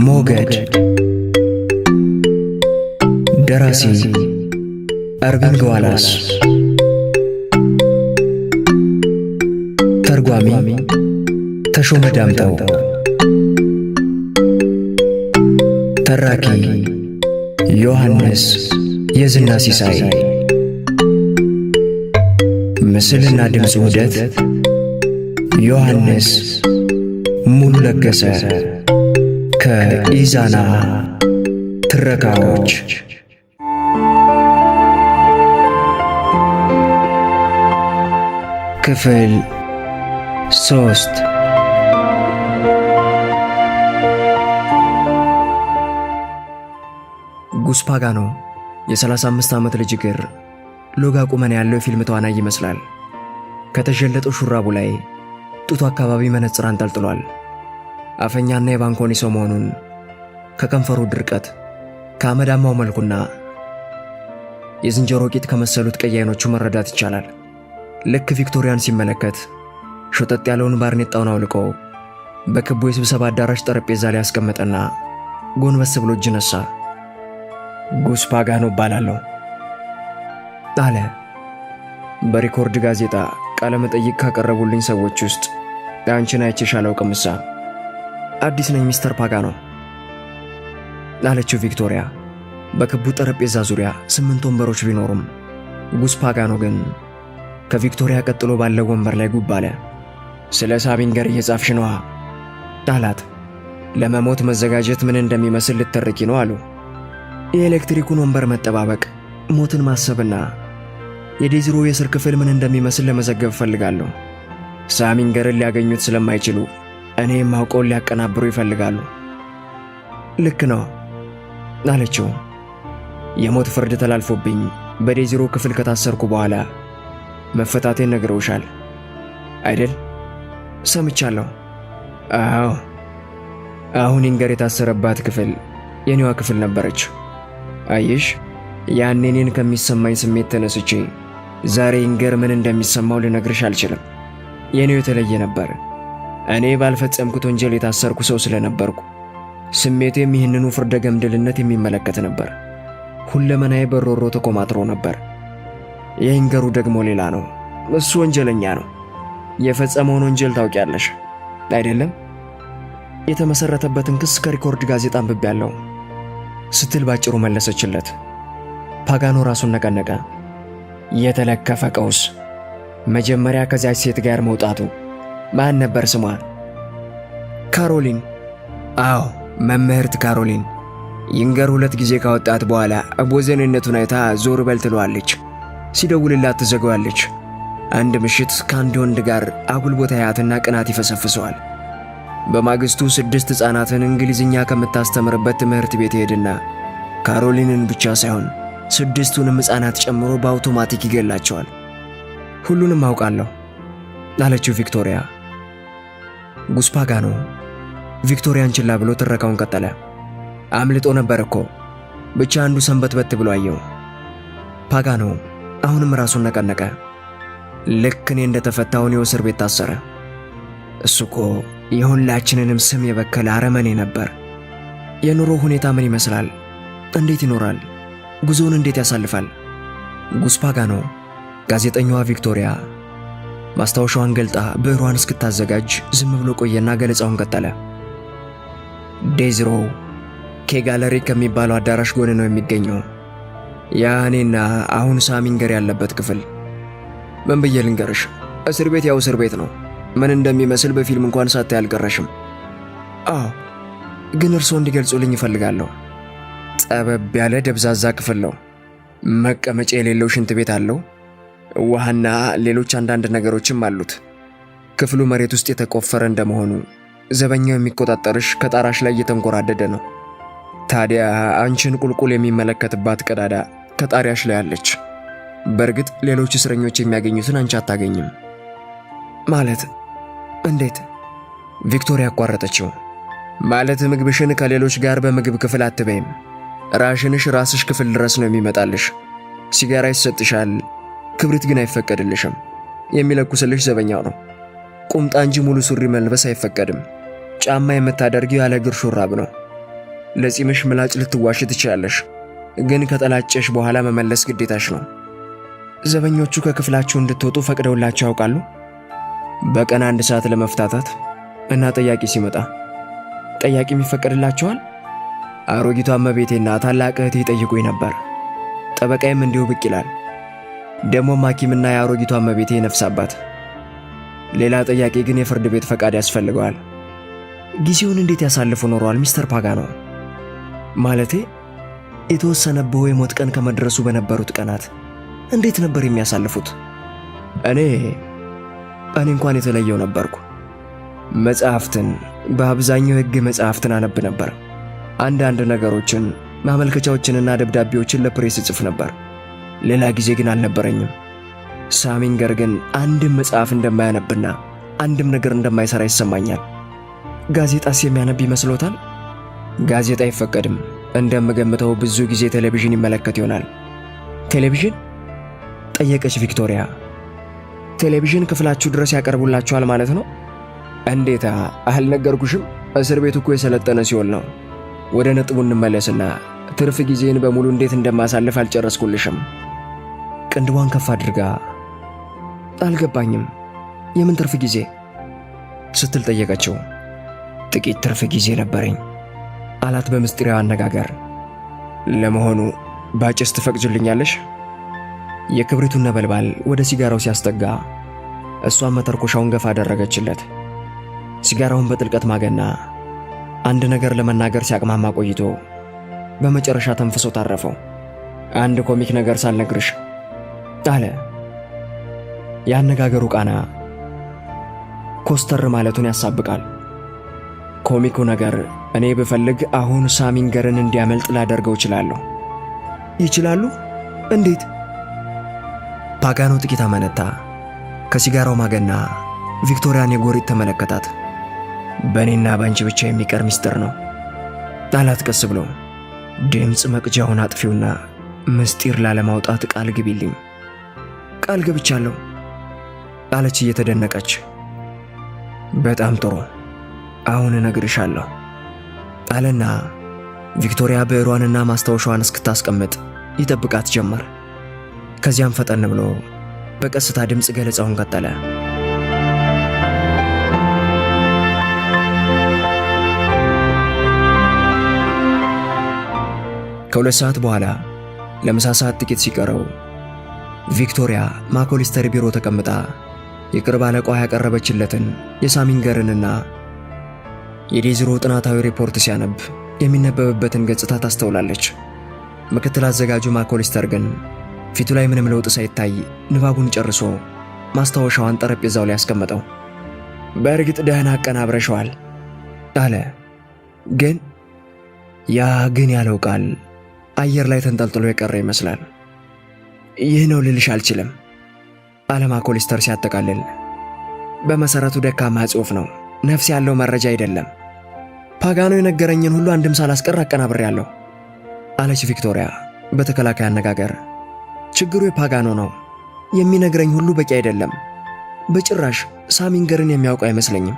ሞገድ ደራሲ አርቪንግ ዋላስ ተርጓሚ ተሾመ ዳምጠው ተራኪ ዮሐንስ የዝና ሲሳይ ምስልና ድምፅ ውህደት ዮሐንስ ሙሉ ለገሰ ከኢዛና ትረካዎች ክፍል 3 ጉስ ፓጋኖ የ35 ዓመት ልጅ እግር ሎጋ ቁመና ያለው የፊልም ተዋናይ ይመስላል። ከተጀለጠው ሹራቡ ላይ ጡቱ አካባቢ መነጽር አንጠልጥሏል። አፈኛና የባንኮኒ ሰው መሆኑን ከከንፈሩ ድርቀት፣ ከአመዳማው መልኩና የዝንጀሮ ቂጥ ከመሰሉት ቀይ አይኖቹ መረዳት ይቻላል። ልክ ቪክቶሪያን ሲመለከት ሾጠጥ ያለውን ባርኔጣውን አውልቆ በክቡ የስብሰባ አዳራሽ ጠረጴዛ ላይ ያስቀመጠና ጎንበስ ብሎ እጅ ነሳ። ጉስ ፓጋኖ እባላለሁ አለ። በሪኮርድ ጋዜጣ ቃለ መጠይቅ ካቀረቡልኝ ሰዎች ውስጥ አንቺን አይቼሽ አላውቅምሳ። አዲስ ነኝ ሚስተር ፓጋኖ አለችው ቪክቶሪያ። በክቡ ጠረጴዛ ዙሪያ 8 ወንበሮች ቢኖሩም ጉስ ፓጋኖ ግን ከቪክቶሪያ ቀጥሎ ባለው ወንበር ላይ ጉብ አለ። ስለ ሳቢንገር እየጻፍሽ ነዋ አላት። ለመሞት መዘጋጀት ምን እንደሚመስል ልትተርኪ ነው አሉ። የኤሌክትሪኩን ወንበር መጠባበቅ፣ ሞትን ማሰብና የዴዝሮ የስር ክፍል ምን እንደሚመስል ለመዘገብ ፈልጋለሁ። ሳሚንገርን ሊያገኙት ስለማይችሉ እኔ የማውቀውን ሊያቀናብሩ ይፈልጋሉ። ልክ ነው አለችው። የሞት ፍርድ ተላልፎብኝ በዴዝሮ ክፍል ከታሰርኩ በኋላ መፈታቴን ነግረውሻል አይደል? ሰምቻለሁ። አዎ፣ አሁን ኢንገር የታሰረባት ክፍል የኔዋ ክፍል ነበረች። አየሽ፣ ያኔ እኔን ከሚሰማኝ ስሜት ተነስቼ ዛሬ ኢንገር ምን እንደሚሰማው ልነግርሽ አልችልም። የኔው የተለየ ነበር። እኔ ባልፈጸምኩት ወንጀል የታሰርኩ ሰው ስለነበርኩ ስሜቴም ይህንኑ ፍርደ ገምድልነት የሚመለከት ነበር። ሁለመናዬ በሮሮ ተኮማትሮ ነበር። የኢንገሩ ደግሞ ሌላ ነው። እሱ ወንጀለኛ ነው። የፈጸመውን ወንጀል ታውቂያለሽ አይደለም? የተመሰረተበትን ክስ ከሪኮርድ ጋዜጣ አንብቤያለሁ ስትል ባጭሩ መለሰችለት። ፓጋኖ ራሱን ነቀነቀ። የተለከፈ ቀውስ። መጀመሪያ ከዚያች ሴት ጋር መውጣቱ። ማን ነበር ስሟ? ካሮሊን። አዎ፣ መምህርት ካሮሊን። ኢንገር 2 ጊዜ ካወጣት በኋላ ቦዘንነቱን አይታ ዞር በል ትለዋለች። ሲደውልላት ትዘጋዋለች። አንድ ምሽት ከአንድ ወንድ ጋር አጉል ቦታ ያያትና ቅናት ይፈሰፍሰዋል። በማግስቱ 6 ሕፃናትን እንግሊዝኛ ከምታስተምርበት ትምህርት ቤት ሄድና ካሮሊንን ብቻ ሳይሆን 6ቱንም ሕፃናት ጨምሮ በአውቶማቲክ ይገላቸዋል። ሁሉንም አውቃለሁ አለችው ቪክቶሪያ። ጉስ ፓጋኖ ቪክቶሪያን ችላ ብሎ ትረካውን ቀጠለ። አምልጦ ነበር እኮ ብቻ አንዱ ሰንበትበት ብሎ አየው። ፓጋኖ አሁንም ራሱን ነቀነቀ። ልክ እኔ እንደተፈታሁ እኔው እስር ቤት ታሰረ። እሱ እኮ የሁላችንንም ስም የበከለ አረመኔ ነበር። የኑሮ ሁኔታ ምን ይመስላል? እንዴት ይኖራል? ጉዞውን እንዴት ያሳልፋል? ጉስ ፓጋኖ ጋዜጠኛዋ ቪክቶሪያ ማስታወሻዋን ገልጣ ብዕሯን እስክታዘጋጅ ዝም ብሎ ቆየና ገለጻውን ቀጠለ። ዴዝሮ ኬጋለሪ ከሚባለው አዳራሽ ጎን ነው የሚገኘው። ያ እኔና አሁን ሳሚንገር ያለበት ክፍል። ምን ብዬ ልንገርሽ? እስር ቤት ያው እስር ቤት ነው። ምን እንደሚመስል በፊልም እንኳን ሳታይ አልቀረሽም። አዎ፣ ግን እርስዎ እንዲገልጹልኝ እፈልጋለሁ። ጠበብ ያለ ደብዛዛ ክፍል ነው። መቀመጫ የሌለው ሽንት ቤት አለው። ውሃና ሌሎች አንዳንድ ነገሮችም አሉት። ክፍሉ መሬት ውስጥ የተቆፈረ እንደመሆኑ ዘበኛው የሚቆጣጠርሽ ከጣራሽ ላይ እየተንቆራደደ ነው። ታዲያ አንቺን ቁልቁል የሚመለከትባት ቀዳዳ ከጣሪያሽ ላይ አለች። በእርግጥ ሌሎች እስረኞች የሚያገኙትን አንቺ አታገኝም። ማለት እንዴት? ቪክቶሪያ አቋረጠችው። ማለት ምግብሽን ከሌሎች ጋር በምግብ ክፍል አትበይም። ራሽንሽ ራስሽ ክፍል ድረስ ነው የሚመጣልሽ። ሲጋራ ይሰጥሻል፣ ክብሪት ግን አይፈቀድልሽም። የሚለኩስልሽ ዘበኛው ነው። ቁምጣ እንጂ ሙሉ ሱሪ መልበስ አይፈቀድም። ጫማ የምታደርጊው ያለ እግር ሹራብ ነው። ለጺምሽ ምላጭ ልትዋሽ ትችያለሽ፣ ግን ከጠላጨሽ በኋላ መመለስ ግዴታሽ ነው። ዘበኞቹ ከክፍላችሁ እንድትወጡ ፈቅደውላችሁ ያውቃሉ? በቀን 1 ሰዓት ለመፍታታት እና ጠያቂ ሲመጣ ጠያቂም ይፈቀድላቸዋል? አሮጊቷ እመቤቴና ታላቅ እህቴ ይጠይቁኝ ነበር። ጠበቃዬም እንዲሁ ብቅ ይላል። ደሞም ሐኪምና የአሮጊቷ እመቤቴ ነፍስ አባት። ሌላ ጠያቂ ግን የፍርድ ቤት ፈቃድ ያስፈልገዋል። ጊዜውን እንዴት ያሳልፉ ኖረዋል ሚስተር ፓጋኖ? ማለቴ የተወሰነብህ የሞት ቀን ከመድረሱ በነበሩት ቀናት እንዴት ነበር የሚያሳልፉት? እኔ እንኳን የተለየው ነበርኩ። መጽሐፍትን፣ በአብዛኛው ሕግ መጽሐፍትን አነብ ነበር። አንዳንድ ነገሮችን፣ ማመልከቻዎችንና ደብዳቤዎችን ለፕሬስ እጽፍ ነበር። ሌላ ጊዜ ግን አልነበረኝም። ሳሚንገር ግን አንድም መጽሐፍ እንደማያነብና አንድም ነገር እንደማይሰራ ይሰማኛል። ጋዜጣስ የሚያነብ ይመስሎታል? ጋዜጣ አይፈቀድም። እንደምገምተው ብዙ ጊዜ ቴሌቪዥን ይመለከት ይሆናል። ቴሌቪዥን? ጠየቀች ቪክቶሪያ። ቴሌቪዥን ክፍላችሁ ድረስ ያቀርቡላችኋል ማለት ነው? እንዴታ፣ አልነገርኩሽም? እስር ቤት እኮ የሰለጠነ ሲሆን ነው። ወደ ነጥቡ እንመለስና ትርፍ ጊዜን በሙሉ እንዴት እንደማሳልፍ አልጨረስኩልሽም። ቅንድቧን ከፍ አድርጋ አልገባኝም፣ የምን ትርፍ ጊዜ ስትል ጠየቀችው። ጥቂት ትርፍ ጊዜ ነበረኝ አላት በምስጢራዊ አነጋገር። ለመሆኑ ባጭስ ትፈቅጅልኛለሽ? የክብሪቱን ነበልባል ወደ ሲጋራው ሲያስጠጋ እሷም መተርኮሻውን ገፋ አደረገችለት። ሲጋራውን በጥልቀት ማገና አንድ ነገር ለመናገር ሲያቅማማ ቆይቶ በመጨረሻ ተንፍሶ ታረፈው። አንድ ኮሚክ ነገር ሳልነግርሽ አለ። ያነጋገሩ ቃና ኮስተር ማለቱን ያሳብቃል። ኮሚኩ ነገር እኔ ብፈልግ አሁን ሳሚንገርን እንዲያመልጥ ላደርገው እችላለሁ። ይችላሉ? እንዴት? ፓጋኖ ጥቂት አመነታ። ከሲጋራው ማገና ቪክቶሪያን የጎሪት ተመለከታት። በእኔና ባንቺ ብቻ የሚቀር ሚስጥር ነው አላት ቀስ ብሎ። ድምፅ መቅጃውን አጥፊውና ምስጢር ላለማውጣት ቃል ግቢልኝ። ቃል ገብቻለሁ አለች እየተደነቀች። በጣም ጥሩ፣ አሁን እነግርሻለሁ አለና ቪክቶሪያ ብዕሯንና ማስታወሻዋን እስክታስቀምጥ ይጠብቃት ጀመር። ከዚያም ፈጠን ብሎ በቀስታ ድምፅ ገለጻውን ቀጠለ። ከሁለት ሰዓት በኋላ ለምሳ ሰዓት ጥቂት ሲቀረው ቪክቶሪያ ማኮሊስተር ቢሮ ተቀምጣ የቅርብ አለቃዋ ያቀረበችለትን የሳሚንገርንና የዴዝሮ ጥናታዊ ሪፖርት ሲያነብ የሚነበብበትን ገጽታ ታስተውላለች። ምክትል አዘጋጁ ማኮሊስተር ግን ፊቱ ላይ ምንም ለውጥ ሳይታይ ንባቡን ጨርሶ ማስታወሻዋን ጠረጴዛው ላይ ያስቀመጠው። በእርግጥ ደህና አቀናብረሸዋል አለ። ግን ያለው ቃል አየር ላይ ተንጠልጥሎ የቀረ ይመስላል። ይህ ነው ልልሽ አልችልም አለ ማኮሊስተር ሲያጠቃልል። በመሰረቱ ደካማ ጽሑፍ ነው፣ ነፍስ ያለው መረጃ አይደለም። ፓጋኖ የነገረኝን ሁሉ አንድም ሳላስቀር አቀናብሬያለሁ አለች ቪክቶሪያ በተከላካይ አነጋገር። ችግሩ የፓጋኖ ነው። የሚነግረኝ ሁሉ በቂ አይደለም። በጭራሽ ሳሚንገርን የሚያውቅ አይመስለኝም።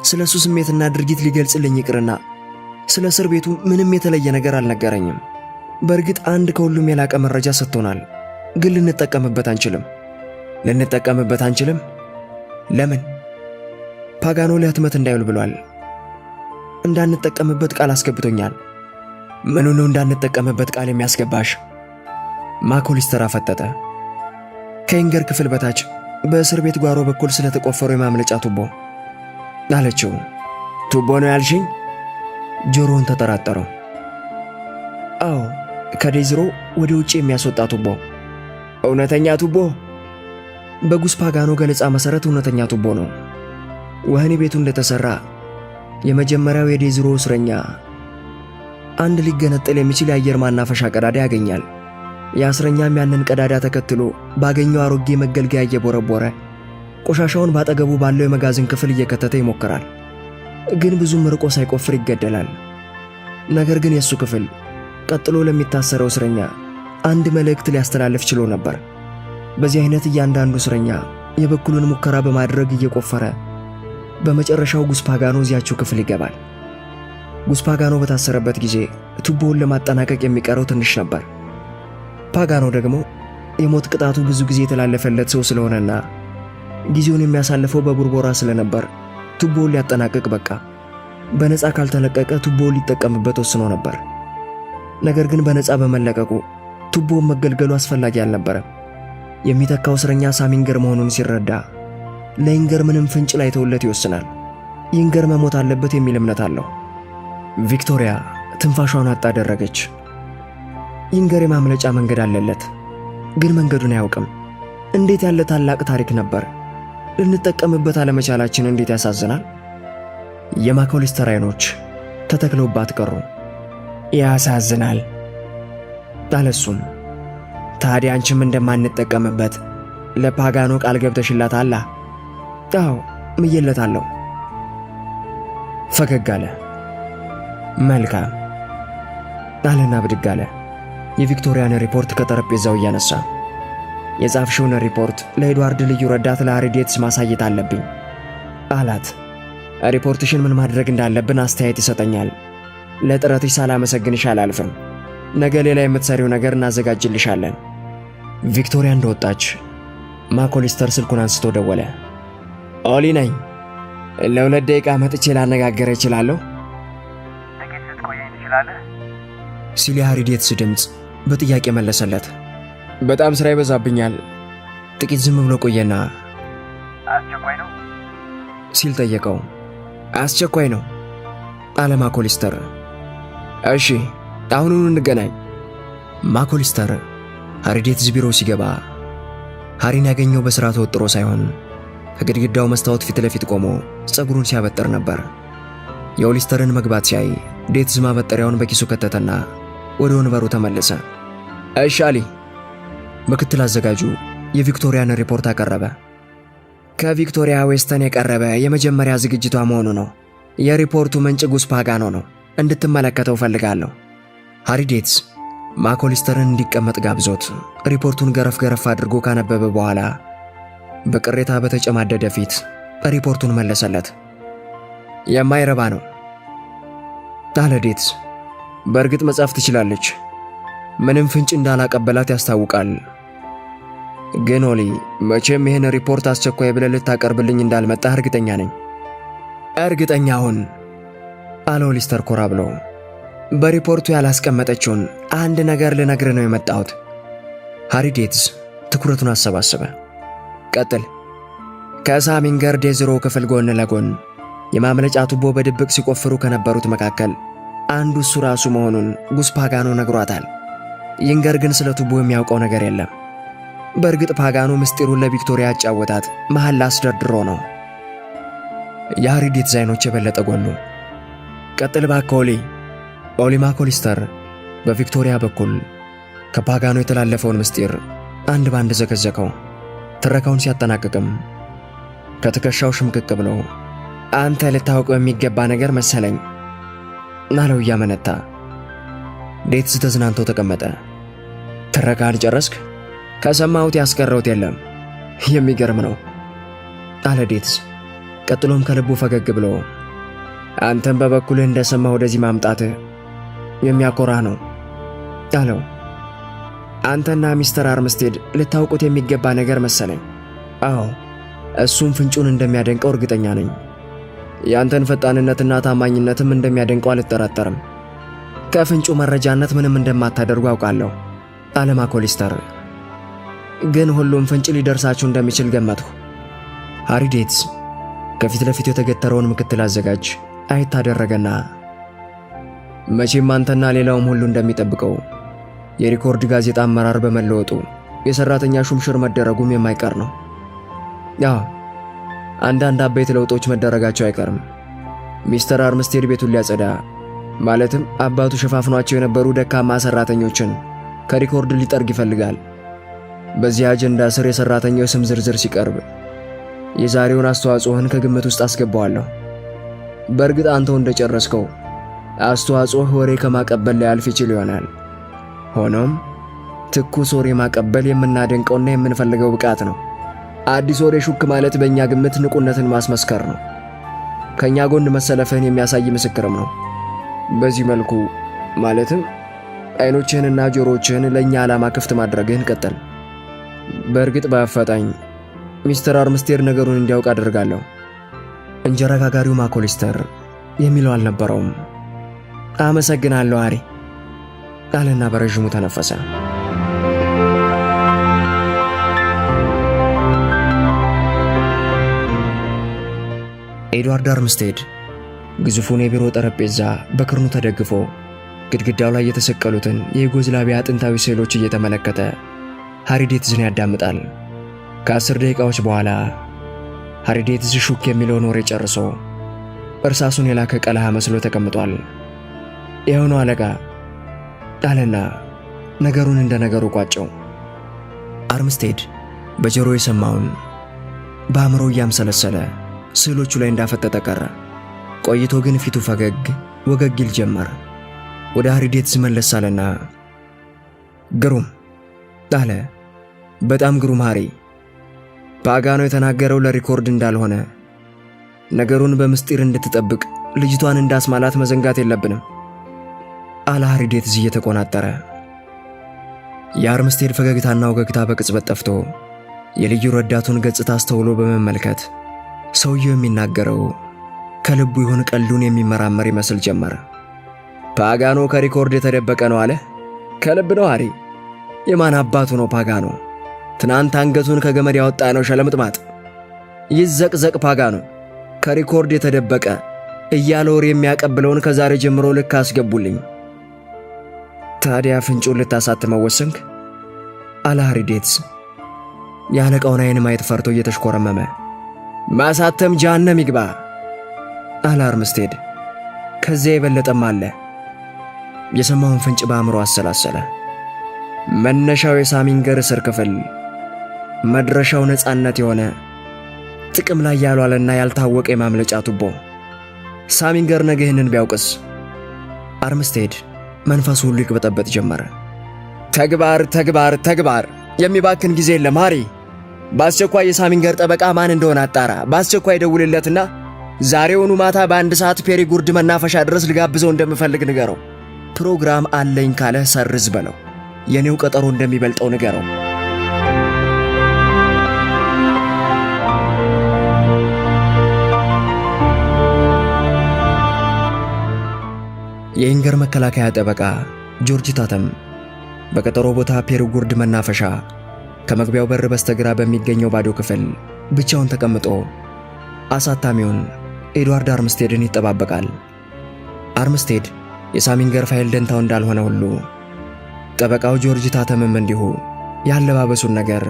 ስለ እሱ ስሜትና ድርጊት ሊገልጽልኝ ይቅርና ስለ እስር ቤቱ ምንም የተለየ ነገር አልነገረኝም። በእርግጥ አንድ ከሁሉም የላቀ መረጃ ሰጥቶናል፣ ግን ልንጠቀምበት አንችልም። ለምን? ፓጋኖ ለህትመት እንዳይውል ብሏል። እንዳንጠቀምበት ቃል አስገብቶኛል። ምኑ ነው እንዳንጠቀምበት ቃል የሚያስገባሽ? ማኮሊስተር አፈጠጠ። ከኢንገር ክፍል በታች በእስር ቤት ጓሮ በኩል ስለተቆፈረው የማምለጫ ቱቦ አለችው። ቱቦ ነው ያልሽኝ? ጆሮውን ተጠራጠረው። አዎ፣ ከዴዝሮ ወደ ውጭ የሚያስወጣ ቱቦ። እውነተኛ ቱቦ? በጉስ ፓጋኖ ገለጻ መሰረት እውነተኛ ቱቦ ነው። ወህኒ ቤቱ እንደተሰራ የመጀመሪያው የዴዝሮ እስረኛ አንድ ሊገነጠል የሚችል የአየር ማናፈሻ ቀዳዳ ያገኛል። የእስረኛም ያንን ቀዳዳ ተከትሎ ባገኘው አሮጌ መገልገያ እየቦረቦረ ቆሻሻውን ባጠገቡ ባለው የመጋዘን ክፍል እየከተተ ይሞክራል። ግን ብዙም ርቆ ሳይቆፍር ይገደላል። ነገር ግን የሱ ክፍል ቀጥሎ ለሚታሰረው እስረኛ አንድ መልእክት ሊያስተላልፍ ችሎ ነበር። በዚህ አይነት እያንዳንዱ እስረኛ የበኩሉን ሙከራ በማድረግ እየቆፈረ በመጨረሻው ጉስፓጋኖ እዚያችው ክፍል ይገባል። ጉስፓጋኖ በታሰረበት ጊዜ ቱቦውን ለማጠናቀቅ የሚቀረው ትንሽ ነበር። ፓጋኖ ደግሞ የሞት ቅጣቱ ብዙ ጊዜ የተላለፈለት ሰው ስለሆነና ጊዜውን የሚያሳልፈው በቡርቦራ ስለነበር ቱቦውን ሊያጠናቅቅ በቃ። በነፃ ካልተለቀቀ ቱቦውን ሊጠቀምበት ወስኖ ነበር። ነገር ግን በነፃ በመለቀቁ ቱቦውን መገልገሉ አስፈላጊ አልነበረም። የሚተካው እስረኛ ሳሚንገር መሆኑን ሲረዳ ለኢንገር ምንም ፍንጭ ላይ ተውለት ይወስናል። ኢንገር መሞት አለበት የሚል እምነት አለው። ቪክቶሪያ ትንፋሿን አጣደረገች። ኢንገር የማምለጫ መንገድ አለለት፣ ግን መንገዱን አያውቅም። እንዴት ያለ ታላቅ ታሪክ ነበር! ልንጠቀምበት አለመቻላችን እንዴት ያሳዝናል። የማኮሊስተር አይኖች ተተክለውባት ቀሩ። ያሳዝናል አለሱም። ታዲያ አንቺም እንደማንጠቀምበት ለፓጋኖ ቃል ገብተሽላታል? አዎ ምዬለታለሁ። ፈገግ አለ። መልካም አለና ብድግ አለ። የቪክቶሪያን ሪፖርት ከጠረጴዛው እያነሳ የጻፍሽውን ሪፖርት ለኤድዋርድ ልዩ ረዳት ለአሪዴትስ ማሳየት አለብኝ አላት። ሪፖርትሽን ምን ማድረግ እንዳለብን አስተያየት ይሰጠኛል። ለጥረትሽ ሳላመሰግንሽ አላልፍም። ነገ ሌላ የምትሰሪው ነገር እናዘጋጅልሻለን። ቪክቶሪያ እንደወጣች ማኮሊስተር ስልኩን አንስቶ ደወለ። ኦሊ ነኝ። ለ2 ደቂቃ መጥቼ ላነጋገር እችላለሁ? ጥቂት ስትቆይ ትችላለህ? ሲል የአሪዴትስ ድምፅ በጥያቄ መለሰለት። በጣም ስራ ይበዛብኛል። ጥቂት ዝም ብሎ ቆየና አስቸኳይ ነው ሲል ጠየቀው። አስቸኳይ ነው አለ ማኮሊስተር። እሺ አሁኑኑ እንገናኝ። ማኮሊስተር አሪዴትስ ቢሮ ሲገባ ሃሪን ያገኘው በሥራ ተወጥሮ ሳይሆን ከግድግዳው መስታወት ፊት ለፊት ቆሞ ፀጉሩን ሲያበጥር ነበር። የኦሊስተርን መግባት ሲያይ ዴትዝ ማበጠሪያውን በኪሱ ከተተና ወደ ወንበሩ ተመለሰ። እሺ አሊ። ምክትል አዘጋጁ የቪክቶሪያን ሪፖርት አቀረበ። ከቪክቶሪያ ዌስተን የቀረበ የመጀመሪያ ዝግጅቷ መሆኑ ነው። የሪፖርቱ ምንጭ ጉስፓጋኖ ነው። እንድትመለከተው ፈልጋለሁ። አሪዴትስ ማኮሊስተርን እንዲቀመጥ ጋብዞት ሪፖርቱን ገረፍ ገረፍ አድርጎ ካነበበ በኋላ በቅሬታ በተጨማደደ ፊት ሪፖርቱን መለሰለት። የማይረባ ነው አለ ዴትዝ። በእርግጥ መጻፍ ትችላለች። ምንም ፍንጭ እንዳላቀበላት ያስታውቃል። ግን ኦሊ መቼም ይህን ሪፖርት አስቸኳይ ብለህ ልታቀርብልኝ እንዳልመጣህ እርግጠኛ ነኝ። እርግጠኛ ሁን አለ ኦሊስተር ኮራ ብሎ። በሪፖርቱ ያላስቀመጠችውን አንድ ነገር ልነግር ነው የመጣሁት። አሪዴትስ ትኩረቱን አሰባሰበ። ቀጥል። ከሳሚንገር ዴዝሮ ክፍል ጎን ለጎን የማምለጫ ቱቦ በድብቅ ሲቆፍሩ ከነበሩት መካከል አንዱ እሱ ራሱ መሆኑን ጉስፓጋኖ ነግሯታል። ኢንገር ግን ስለ ቱቦ የሚያውቀው ነገር የለም። በእርግጥ ፓጋኖ ምስጢሩን ለቪክቶሪያ ያጫወታት መሐላ አስደርድሮ ነው። የአሪዴትስ አይኖች የበለጠ ጎሉ። ቀጥል እባክህ ኦሊ። ኦሊ ማኮሊስተር በቪክቶሪያ በኩል ከፓጋኖ የተላለፈውን ምስጢር አንድ ባንድ ዘከዘከው። ትረካውን ሲያጠናቅቅም ከትከሻው ሽምቅቅ ብሎ አንተ ልታውቀው የሚገባ ነገር መሰለኝ ናለው እያመነታ። ዴትዝ ተዝናንቶ ተቀመጠ። ትረካን ጨረስክ? ከሰማሁት ያስቀረውት የለም። የሚገርም ነው አለ ዴትዝ። ቀጥሎም ከልቡ ፈገግ ብሎ አንተም በበኩልህ እንደሰማህ ወደዚህ ማምጣትህ የሚያኮራህ ነው አለው። አንተና ሚስተር አርምስቴድ ልታውቁት የሚገባ ነገር መሰለኝ። አዎ እሱም ፍንጩን እንደሚያደንቀው እርግጠኛ ነኝ። ያንተን ፈጣንነትና ታማኝነትም እንደሚያደንቀው አልጠራጠርም። ከፍንጩ መረጃነት ምንም እንደማታደርጉ አውቃለሁ አለ ማኮሊስተር። ግን ሁሉም ፍንጭ ሊደርሳችሁ እንደሚችል ገመትሁ። አሪዴትስ ከፊት ለፊቱ የተገተረውን ምክትል አዘጋጅ አየት አደረገና መቼም አንተና ሌላውም ሁሉ እንደሚጠብቀው የሪኮርድ ጋዜጣ አመራር በመለወጡ የሰራተኛ ሹምሽር መደረጉም የማይቀር ነው። አንዳንድ አበይት ለውጦች መደረጋቸው አይቀርም። ሚስተር አርምስቴድ ቤቱን ሊያጸዳ ማለትም አባቱ ሸፋፍኗቸው የነበሩ ደካማ ሰራተኞችን ከሪኮርድ ሊጠርግ ይፈልጋል። በዚህ አጀንዳ ስር የሰራተኛው ስም ዝርዝር ሲቀርብ የዛሬውን አስተዋጽኦህን ከግምት ውስጥ አስገባዋለሁ። በእርግጥ አንተው እንደጨረስከው አስተዋጽኦህ ወሬ ከማቀበል ላይ አልፍ ይችል ይሆናል። ሆኖም ትኩስ ወሬ ማቀበል የምናደንቀውና የምንፈልገው ብቃት ነው። አዲስ ወሬ ሹክ ማለት በእኛ ግምት ንቁነትን ማስመስከር ነው። ከእኛ ጎን መሰለፍህን የሚያሳይ ምስክርም ነው። በዚህ መልኩ ማለትም አይኖችህንና ጆሮችህን ለእኛ ዓላማ ክፍት ማድረግህን ቀጥል። በእርግጥ በአፋጣኝ ሚስተር አርምስቴድ ነገሩን እንዲያውቅ አደርጋለሁ። እንጀራ ጋጋሪው ማኮሊስተር የሚለው አልነበረውም። አመሰግናለሁ ሃሪ አለና በረዥሙ ተነፈሰ። ኤድዋርድ አርምስቴድ ግዙፉን የቢሮ ጠረጴዛ በክርኑ ተደግፎ ግድግዳው ላይ የተሰቀሉትን የዩጎዝላቪያ ጥንታዊ ስዕሎች እየተመለከተ ሃሪ ዴትዝን ያዳምጣል። ከ10 ደቂቃዎች በኋላ ሃሪ ዴትዝ ሹክ የሚለውን ወሬ ጨርሶ እርሳሱን የላከ ቀለሃ መስሎ ተቀምጧል። ይኸው ነው አለቃ አለና ነገሩን እንደ ነገሩ ቋጨው። አርምስቴድ በጆሮ የሰማውን በአእምሮ እያምሰለሰለ ስዕሎቹ ላይ እንዳፈጠጠ ቀረ። ቆይቶ ግን ፊቱ ፈገግ ወገግ ይል ጀመር። ወደ ሃሪ ዴትዝ መለስ አለና ግሩም አለ። በጣም ግሩም ሃሪ። ፓጋኖ የተናገረው ለሪኮርድ እንዳልሆነ ነገሩን በምስጢር እንድትጠብቅ ልጅቷን እንዳስማላት መዘንጋት የለብንም አለ ሃሪ ዴትዝ እየተቆናጠረ። የአርምስቴድ ፈገግታና ወገግታ በቅጽበት ጠፍቶ የልዩ ረዳቱን ገጽታ አስተውሎ በመመልከት ሰውየው የሚናገረው ከልቡ ይሁን ቀልዱን የሚመራመር ይመስል ጀመረ። ፓጋኖ ከሪኮርድ የተደበቀ ነው አለ። ከልብ ነው ሃሪ። የማን አባቱ ነው ፓጋኖ? ትናንት አንገቱን ከገመድ ያወጣ ነው ሸለምጥማጥ። ይዘቅዘቅ ፓጋኖ። ከሪኮርድ የተደበቀ እያለ ወሬ የሚያቀብለውን ከዛሬ ጀምሮ ልክ አስገቡልኝ። ታዲያ ፍንጩን ልታሳትመው ወሰንክ? አለ ሃሪ ዴትዝ የአለቃውን ዓይን ማየት ፈርቶ እየተሽኮረመመ። ማሳተም ጀሃነም ይግባ አለ አርምስቴድ። ከዚያ የበለጠም አለ። የሰማውን ፍንጭ በአእምሮ አሰላሰለ። መነሻው የሳሚንገር እስር ክፍል፣ መድረሻው ነፃነት የሆነ ጥቅም ላይ ያልዋለና ያልታወቀ የማምለጫ ቱቦ። ሳሚንገር ነገ ይህንን ቢያውቅስ? አርምስቴድ መንፈሱ ሁሉ ይቅበጠበጥ ጀመረ። ተግባር ተግባር ተግባር! የሚባክን ጊዜ የለም ሃሪ። በአስቸኳይ የሳሚንገር ጠበቃ ማን እንደሆነ አጣራ። በአስቸኳይ ደውልለትና ዛሬውኑ ማታ በ1 ሰዓት ፔሪጉርድ መናፈሻ ድረስ ልጋብዘው እንደምፈልግ ንገረው። ፕሮግራም አለኝ ካለህ ሰርዝ በለው። የኔው ቀጠሮ እንደሚበልጠው ንገረው። የኢንገር መከላከያ ጠበቃ ጆርጅ ታተም በቀጠሮ ቦታ ፔሪጉርድ መናፈሻ ከመግቢያው በር በስተግራ በሚገኘው ባዶ ክፍል ብቻውን ተቀምጦ አሳታሚውን ኤድዋርድ አርምስቴድን ይጠባበቃል። አርምስቴድ የሳሚንገር ፋይል ደንታው እንዳልሆነ ሁሉ ጠበቃው ጆርጅ ታተምም እንዲሁ ያለባበሱን ነገር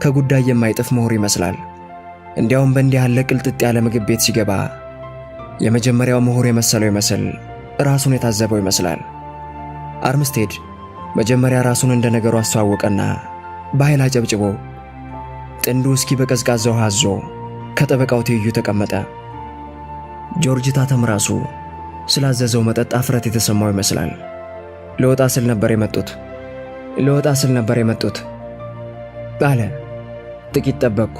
ከጉዳይ የማይጥፍ ምሁር ይመስላል። እንዲያውም በእንዲህ ያለ ቅልጥጥ ያለ ምግብ ቤት ሲገባ የመጀመሪያው ምሁር የመሰለው ይመስል ራሱን የታዘበው ይመስላል። አርምስቴድ መጀመሪያ ራሱን እንደ ነገሩ አስተዋወቀና በኃይል አጨብጭቦ ጥንዱ እስኪ በቀዝቃዛ ውሃ አዞ ከጠበቃው ትይዩ ተቀመጠ። ጆርጅ ታተም ራሱ ስላዘዘው መጠጥ አፍረት የተሰማው ይመስላል። ለወጣ ስል ነበር የመጡት አለ። ጥቂት ጠበቅኩ።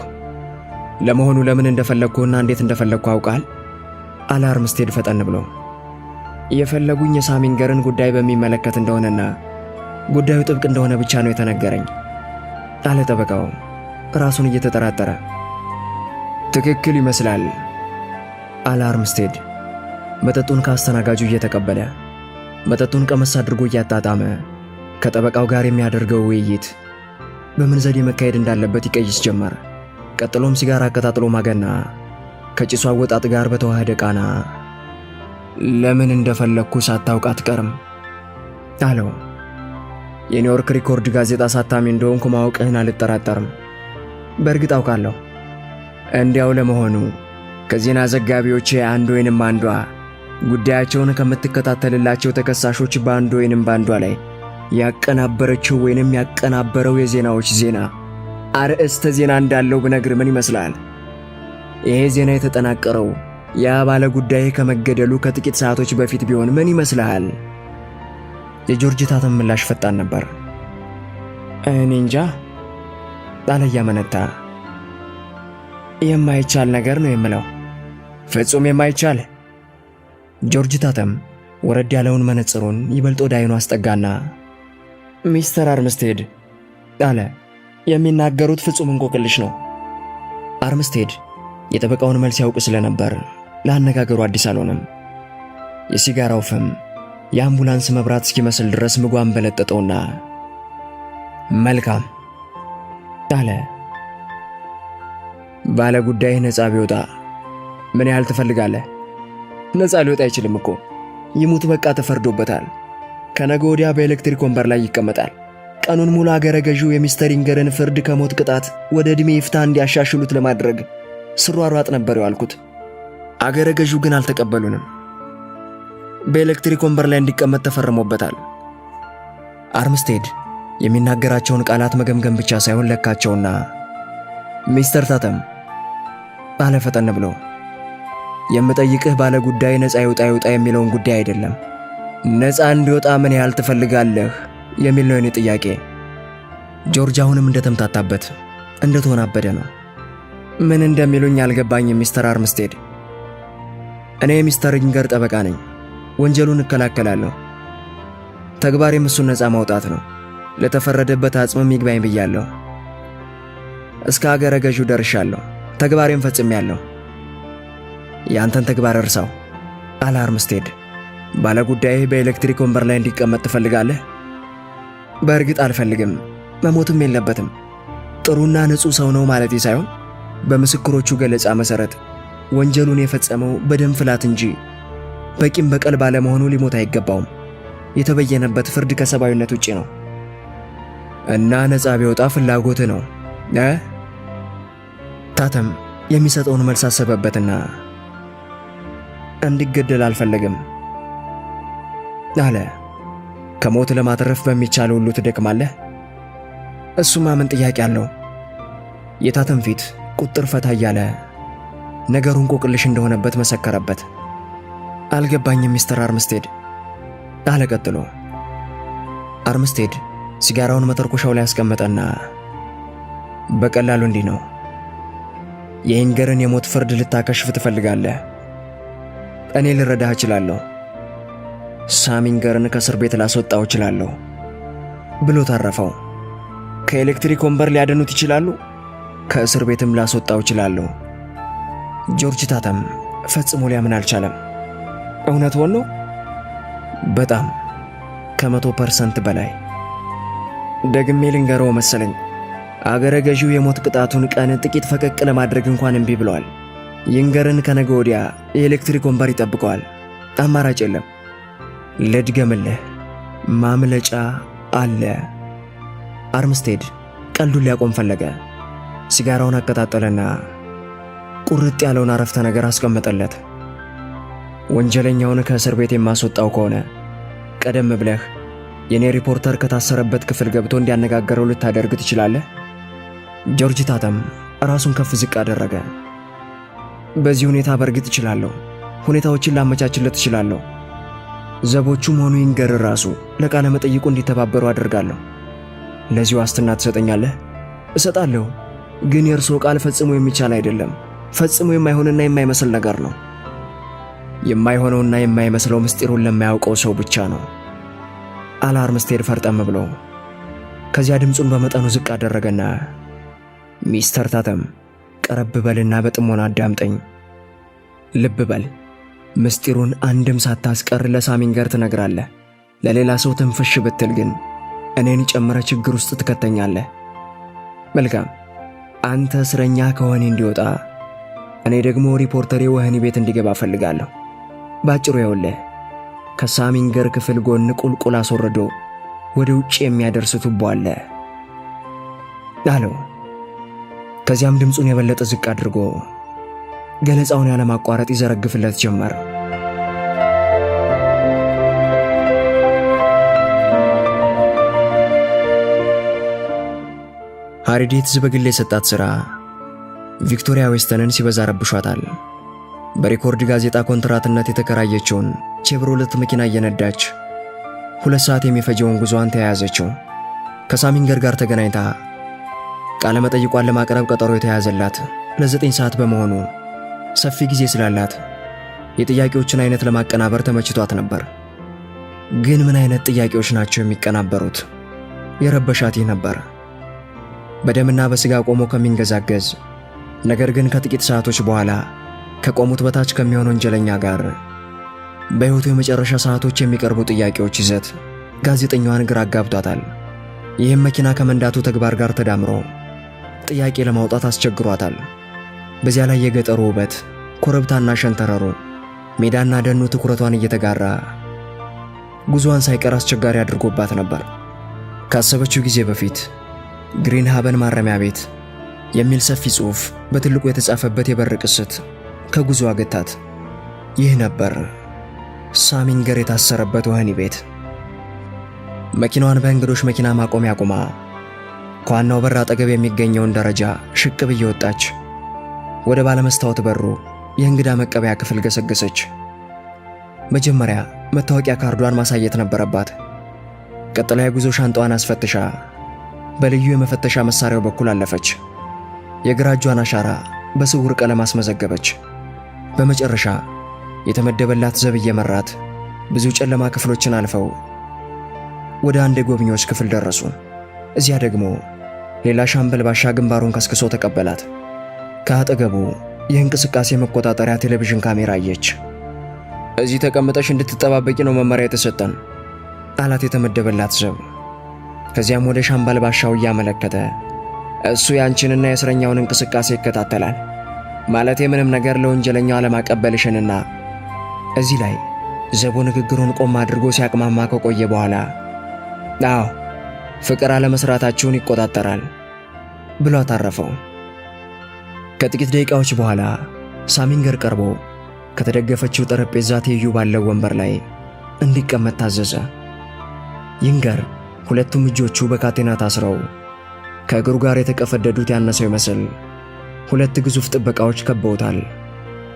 ለመሆኑ ለምን እንደፈለግኩና እንዴት እንደፈለግኩ አውቃል? አለ አርምስቴድ ፈጠን ብሎ። የፈለጉኝ የሳሚንገርን ጉዳይ በሚመለከት እንደሆነና ጉዳዩ ጥብቅ እንደሆነ ብቻ ነው የተነገረኝ አለ ጠበቃው ራሱን እየተጠራጠረ። ትክክል ይመስላል አለ አርምስቴድ መጠጡን ከአስተናጋጁ እየተቀበለ። መጠጡን ቀመስ አድርጎ እያጣጣመ ከጠበቃው ጋር የሚያደርገው ውይይት በምን ዘዴ መካሄድ እንዳለበት ይቀይስ ጀመር። ቀጥሎም ሲጋራ አቀጣጥሎ ማገና ከጭሱ አወጣጥ ጋር በተዋሃደ ቃና ለምን እንደፈለግኩ ሳታውቅ አትቀርም አለው። የኒውዮርክ ሪኮርድ ጋዜጣ አሳታሚ እንደሆንኩ ማወቅህን አልጠራጠርም። በእርግጥ አውቃለሁ። እንዲያው ለመሆኑ ከዜና ዘጋቢዎች አንዱ ወይንም አንዷ ጉዳያቸውን ከምትከታተልላቸው ተከሳሾች በአንዱ ወይንም በአንዷ ላይ ያቀናበረችው ወይንም ያቀናበረው የዜናዎች ዜና አርዕስተ ዜና እንዳለው ብነግር ምን ይመስላል? ይሄ ዜና የተጠናቀረው ያ ባለ ጉዳይ ከመገደሉ ከጥቂት ሰዓቶች በፊት ቢሆን ምን ይመስልሃል? የጆርጅ ታተም ምላሽ ፈጣን ነበር። እኔ እንጃ አለ እያመነታ። የማይቻል ነገር ነው የምለው። ፍጹም የማይቻል። ጆርጅ ታተም ወረድ ያለውን መነጽሩን ይበልጥ ወደ አይኑ አስጠጋና ሚስተር አርምስቴድ አለ። የሚናገሩት ፍጹም እንቆቅልሽ ነው። አርምስቴድ የጠበቃውን መልስ ያውቅ ስለነበር ለአነጋገሩ አዲስ አልሆነም። የሲጋራው ፍም የአምቡላንስ መብራት እስኪመስል ድረስ ምግቧን በለጠጠውና መልካም አለ። ባለ ጉዳይ ነፃ ቢወጣ ምን ያህል ትፈልጋለህ? ነፃ ሊወጣ አይችልም እኮ ይሙት በቃ ተፈርዶበታል። ከነገ ወዲያ በኤሌክትሪክ ወንበር ላይ ይቀመጣል። ቀኑን ሙሉ አገረ ገዢው የሚስተር ኢንገርን ፍርድ ከሞት ቅጣት ወደ ዕድሜ ይፍታ እንዲያሻሽሉት ለማድረግ ስሯሯጥ ነበር ያልኩት። አገረ ገዢው ግን አልተቀበሉንም። በኤሌክትሪክ ወንበር ላይ እንዲቀመጥ ተፈርሞበታል። አርምስቴድ የሚናገራቸውን ቃላት መገምገም ብቻ ሳይሆን ለካቸውና ሚስተር ታተም አለ ፈጠን ብሎ፣ የምጠይቅህ ባለ ጉዳይ ነፃ ይውጣ የሚለውን ጉዳይ አይደለም። ነፃ እንዲወጣ ምን ያህል ትፈልጋለህ የሚል ነው የኔ ጥያቄ። ጆርጅ አሁንም እንደተምታታበት እንደተወናበደ ነው። ምን እንደሚሉኝ አልገባኝም ሚስተር አርምስቴድ። እኔ ሚስተር ኢንገር ጠበቃ ነኝ። ወንጀሉን እከላከላለሁ። ተግባሬም እሱን ነፃ ማውጣት ነው። ለተፈረደበት አጽምም ይግባኝ ብያለሁ። እስከ አገረ ገዢው ደርሻለሁ። ተግባሬም ፈጽሜያለሁ። ያንተን ተግባር እርሳው አለ አርምስቴድ። ባለ ጉዳይህ በኤሌክትሪክ ወንበር ላይ እንዲቀመጥ ትፈልጋለህ? በእርግጥ አልፈልግም። መሞትም የለበትም። ጥሩና ንጹሕ ሰው ነው ማለቴ ሳይሆን በምስክሮቹ ገለጻ መሠረት ወንጀሉን የፈጸመው በደም ፍላት እንጂ በቂም በቀል ባለመሆኑ ሊሞት አይገባውም። የተበየነበት ፍርድ ከሰብአዊነት ውጪ ነው እና ነፃ ቢወጣ ፍላጎት ነው። ታተም የሚሰጠውን መልስ አሰበበትና እንዲገደል አልፈለግም አለ። ከሞት ለማትረፍ በሚቻል ሁሉ ትደክማለህ? እሱማ ምን ጥያቄ አለው? የታተም ፊት ቁጥር ፈታ እያለ ነገሩን እንቆቅልሽ እንደሆነበት መሰከረበት። አልገባኝም ሚስተር አርምስቴድ አለ ቀጥሎ። አርምስቴድ ሲጋራውን መተርኮሻው ላይ ያስቀመጠና በቀላሉ እንዲህ ነው። የኢንገርን የሞት ፍርድ ልታከሽፍ ትፈልጋለህ? እኔ ልረዳህ እችላለሁ። ሳም ኢንገርን ከእስር ቤት ላስወጣው እችላለሁ ብሎ ታረፈው። ከኤሌክትሪክ ወንበር ሊያደኑት ይችላሉ፣ ከእስር ቤትም ላስወጣው እችላለሁ። ጆርጅ ታተም ፈጽሞ ሊያምን አልቻለም። እውነት ሆኖ በጣም ከ100% በላይ። ደግሜ ልንገረው መሰለኝ አገረ ገዢው የሞት ቅጣቱን ቀን ጥቂት ፈቀቅ ለማድረግ እንኳን እምቢ ብለዋል። ይንገርን ከነገ ወዲያ የኤሌክትሪክ ወንበር ይጠብቀዋል። አማራጭ የለም። ልድገምልህ፣ ማምለጫ አለ። አርምስቴድ ቀልዱን ሊያቆም ፈለገ። ሲጋራውን አቀጣጠለና ቁርጥ ያለውን አረፍተ ነገር አስቀመጠለት። ወንጀለኛውን ከእስር ቤት የማስወጣው ከሆነ ቀደም ብለህ የኔ ሪፖርተር ከታሰረበት ክፍል ገብቶ እንዲያነጋገረው ልታደርግ ትችላለህ። ጆርጅ ታተም ራሱን ከፍ ዝቅ አደረገ። በዚህ ሁኔታ በእርግጥ እችላለሁ። ሁኔታዎችን ላመቻችለት እችላለሁ። ዘቦቹም ሆኑ ይንገር ራሱ ለቃለ መጠይቁ እንዲተባበሩ አደርጋለሁ። ለዚህ ዋስትና ትሰጠኛለህ? እሰጣለሁ። ግን የእርሶ ቃል ፈጽሞ የሚቻል አይደለም። ፈጽሞ የማይሆንና የማይመስል ነገር ነው። የማይሆነውና የማይመስለው ምስጢሩን ለማያውቀው ሰው ብቻ ነው አለ አርምስቴድ ፈርጠም ብሎ። ከዚያ ድምፁን በመጠኑ ዝቅ አደረገና ሚስተር ታተም ቀረብ በልና በጥሞና አዳምጠኝ። ልብ በል። ምስጢሩን አንድም ሳታስቀር ለሳም ኢንገር ትነግራለህ። ለሌላ ሰው ትንፍሽ ብትል ግን እኔን ጨምረ ችግር ውስጥ ትከተኛለህ። መልካም። አንተ እስረኛ ከወህኒ እንዲወጣ፣ እኔ ደግሞ ሪፖርተሬ ወህኒ ቤት እንዲገባ ፈልጋለሁ። ባጭሩ ይኸውልህ ከሳም ኢንገር ክፍል ጎን ቁልቁል አስወርዶ ወደ ውጭ የሚያደርስ ቱቦ አለ አለው። ከዚያም ድምፁን የበለጠ ዝቅ አድርጎ ገለጻውን ያለማቋረጥ ይዘረግፍለት ጀመር። ሃሪዴትስ በግል የሰጣት ሥራ ቪክቶሪያ ዌስተንን ሲበዛ ረብሿታል። በሪኮርድ ጋዜጣ ኮንትራትነት የተከራየችውን ቼቭሮሌት መኪና እየነዳች 2 ሰዓት የሚፈጀውን ጉዞዋን ተያያዘችው። ከሳሚንገር ጋር ተገናኝታ ቃለ መጠይቋን ለማቅረብ ቀጠሮ የተያዘላት ለ9 ሰዓት በመሆኑ ሰፊ ጊዜ ስላላት የጥያቄዎችን አይነት ለማቀናበር ተመችቷት ነበር። ግን ምን አይነት ጥያቄዎች ናቸው የሚቀናበሩት? የረበሻት ይህ ነበር። በደምና በስጋ ቆሞ ከሚንገዛገዝ ነገር ግን ከጥቂት ሰዓቶች በኋላ ከቆሙት በታች ከሚሆን ወንጀለኛ ጋር በሕይወቱ የመጨረሻ ሰዓቶች የሚቀርቡ ጥያቄዎች ይዘት ጋዜጠኛዋን ግራ አጋብቷታል። ይህም መኪና ከመንዳቱ ተግባር ጋር ተዳምሮ ጥያቄ ለማውጣት አስቸግሯታል። በዚያ ላይ የገጠሩ ውበት፣ ኮረብታና ሸንተረሩ፣ ሜዳና ደኑ ትኩረቷን እየተጋራ ጉዞዋን ሳይቀር አስቸጋሪ አድርጎባት ነበር። ካሰበችው ጊዜ በፊት ግሪን ሃበን ማረሚያ ቤት የሚል ሰፊ ጽሑፍ በትልቁ የተጻፈበት የበር ቅስት ከጉዞ አገታት። ይህ ነበር ሳሚንገር የታሰረበት ወህኒ ቤት። መኪናዋን በእንግዶች መኪና ማቆሚያ አቁማ ከዋናው በር አጠገብ የሚገኘውን ደረጃ ሽቅብ እየወጣች ወደ ባለመስታወት በሩ የእንግዳ መቀበያ ክፍል ገሰገሰች። መጀመሪያ መታወቂያ ካርዷን ማሳየት ነበረባት። ቀጥላ የጉዞ ሻንጣዋን አስፈትሻ በልዩ የመፈተሻ መሳሪያው በኩል አለፈች። የግራ እጇን አሻራ በስውር ቀለም አስመዘገበች። በመጨረሻ የተመደበላት ዘብ እየመራት ብዙ ጨለማ ክፍሎችን አልፈው ወደ አንድ የጎብኚዎች ክፍል ደረሱ። እዚያ ደግሞ ሌላ ሻምበል ባሻ ግንባሩን ከስክሶ ተቀበላት። ከአጠገቡ የእንቅስቃሴ መቆጣጠሪያ ቴሌቪዥን ካሜራ አየች። እዚህ ተቀምጠሽ እንድትጠባበቂ ነው መመሪያ የተሰጠን አላት የተመደበላት ዘብ። ከዚያም ወደ ሻምበል ባሻው እያመለከተ እሱ ያንቺንና የእስረኛውን እንቅስቃሴ ይከታተላል፣ ማለቴ ምንም ነገር ለወንጀለኛው አለማቀበልሽንና። እዚህ ላይ ዘቡ ንግግሩን ቆም አድርጎ ሲያቅማማ ከቆየ በኋላ አዎ ፍቅር አለመስራታችሁን ይቆጣጠራል ብሎ አታረፈው። ከጥቂት ደቂቃዎች በኋላ ሳሚንገር ቀርቦ ከተደገፈችው ጠረጴዛ ትይዩ ባለው ወንበር ላይ እንዲቀመጥ ታዘዘ። ይንገር ሁለቱም እጆቹ በካቴና ታስረው ከእግሩ ጋር የተቀፈደዱት ያነሰው ይመስል 2 ግዙፍ ጥበቃዎች ከበውታል።